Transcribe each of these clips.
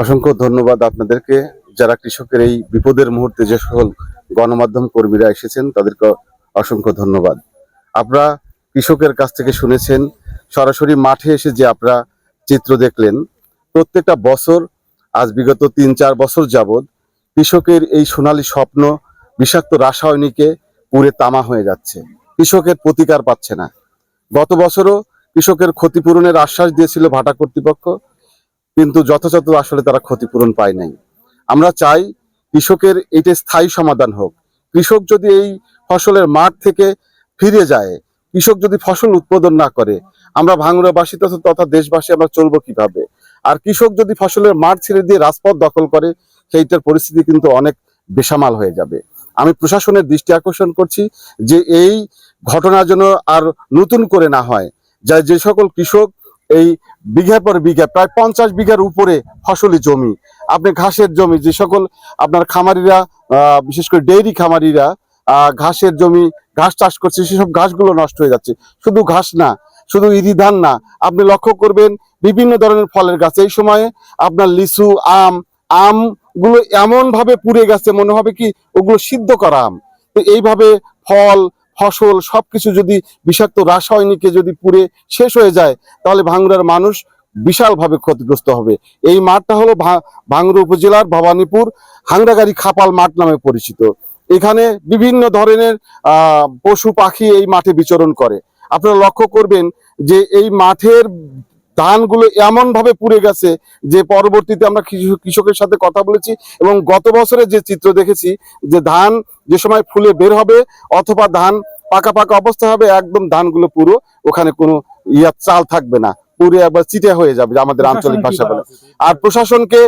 অসংখ্য ধন্যবাদ আপনাদেরকে, যারা কৃষকের এই বিপদের মুহূর্তে যে সকল গণমাধ্যম কর্মীরা এসেছেন তাদেরকে অসংখ্য ধন্যবাদ। আপনারা কৃষকের কাছ থেকে শুনেছেন, সরাসরি মাঠে এসে যে আপনারা চিত্র দেখলেন। প্রত্যেকটা বছর, আজ বিগত ৩-৪ বছর যাবৎ কৃষকের এই সোনালী স্বপ্ন বিষাক্ত রাসায়নিকে পুড়ে তামা হয়ে যাচ্ছে। কৃষকের প্রতিকার পাচ্ছে না। গত বছরও কৃষকের ক্ষতিপূরণের আশ্বাস দিয়েছিল ভাটা কর্তৃপক্ষ, কিন্তু যথাযথ আসলে তারা ক্ষতিপূরণ পায় নাই। আমরা চাই কৃষকের এটা স্থায়ী সমাধান হোক। কৃষক যদি এই ফসলের মাঠ থেকে ফিরে যায়, কৃষক যদি ফসল উৎপাদন না করে, আমরা ভাঙড়াবাসী তথা দেশবাসী আমরা চলবো কিভাবে? আর কৃষক যদি ফসলের মাঠ ছেড়ে দিয়ে রাজপথ দখল করে, সেইটার পরিস্থিতি কিন্তু অনেক বেসামাল হয়ে যাবে। আমি প্রশাসনের দৃষ্টি আকর্ষণ করছি যে এই ঘটনা যেন আর নতুন করে না হয়। যে সকল কৃষক এই বিঘার পর বিঘা, প্রায় 50 বিঘার উপরে ফসলি জমি, আপনি ঘাসের জমি, যে সকল আপনার খামারিরা, বিশেষ করে ডেইরি খামারিরা ঘাসের জমি, ঘাস চাষ করছে, সেসব ঘাসগুলো নষ্ট হয়ে যাচ্ছে। শুধু ঘাস না, শুধু ইরি ধান না, আপনি লক্ষ্য করবেন বিভিন্ন ধরনের ফলের গাছ এই সময়ে আপনার লিচু, আমগুলো এমন ভাবে পুড়ে গেছে, মনে হবে কি ওগুলো সিদ্ধ করা আম। তো এইভাবে ফল, ফসল সবকিছু যদি বিষাক্ত রাসায়নিকে যদি পুড়ে শেষ হয়ে যায়, তাহলে ভাঙড়ার মানুষ বিশালভাবে ক্ষতিগ্রস্ত হবে। এই মাঠটা হলো ভাঙড়া উপজেলার ভবানীপুর হাংরাগাড়ি খাপাল মাঠ নামে পরিচিত। এখানে বিভিন্ন ধরনের পশু পাখি এই মাঠে বিচরণ করে। আপনারা লক্ষ্য করবেন যে এই মাঠের ধানগুলো এমন ভাবে পুড়ে গেছে যে পরবর্তীতে আমরা কৃষকের সাথে কথা বলেছি এবং গত বছরে যে চিত্র দেখেছি, যে ধান যে সময় ফুলে বের হবে অথবা ধান পাকা পাকা অবস্থা হবে, একদম ধানগুলো পুরো ওখানে কোনো চাল থাকবে না, পুরো একবার চিটে হয়ে যাবে, আমাদের আঞ্চলিক ভাষা বলে। আর প্রশাসনকে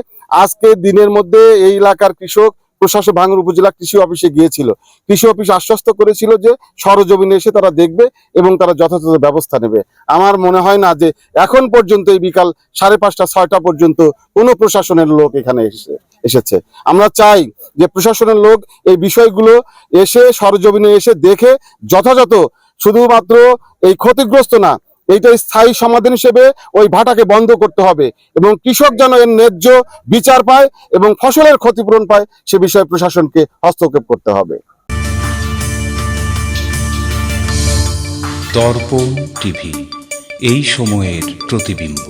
আজকে দিনের মধ্যে এই এলাকার কৃষক প্রশাসন ভাঙড়া উপজেলা কৃষি অফিসে গিয়েছিল। কৃষি অফিস আশ্বস্ত করেছিল যে সরজমিনে এসে তারা দেখবে এবং তারা যথাযথ ব্যবস্থা নেবে। আমার মনে হয় না যে এখন পর্যন্ত এই বিকাল 5:30-6টা পর্যন্ত কোনো প্রশাসনের লোক এখানে এসেছে। আমরা চাই যে প্রশাসনের লোক এই বিষয়গুলো এসে সরজমিনে এসে দেখে যথাযথ, শুধুমাত্র এই ক্ষতিগ্রস্ত না, এইটা স্থায়ী সমাধান হিসেবে ওই ভাটাকে বন্ধ করতে হবে এবং কৃষক যেন এর ন্যায্য বিচার পায় এবং ফসলের ক্ষতিপূরণ পায়, সে বিষয়ে প্রশাসনকে হস্তক্ষেপ করতে হবে। দর্পণ টিভি, এই সময়ের প্রতিবিম্ব।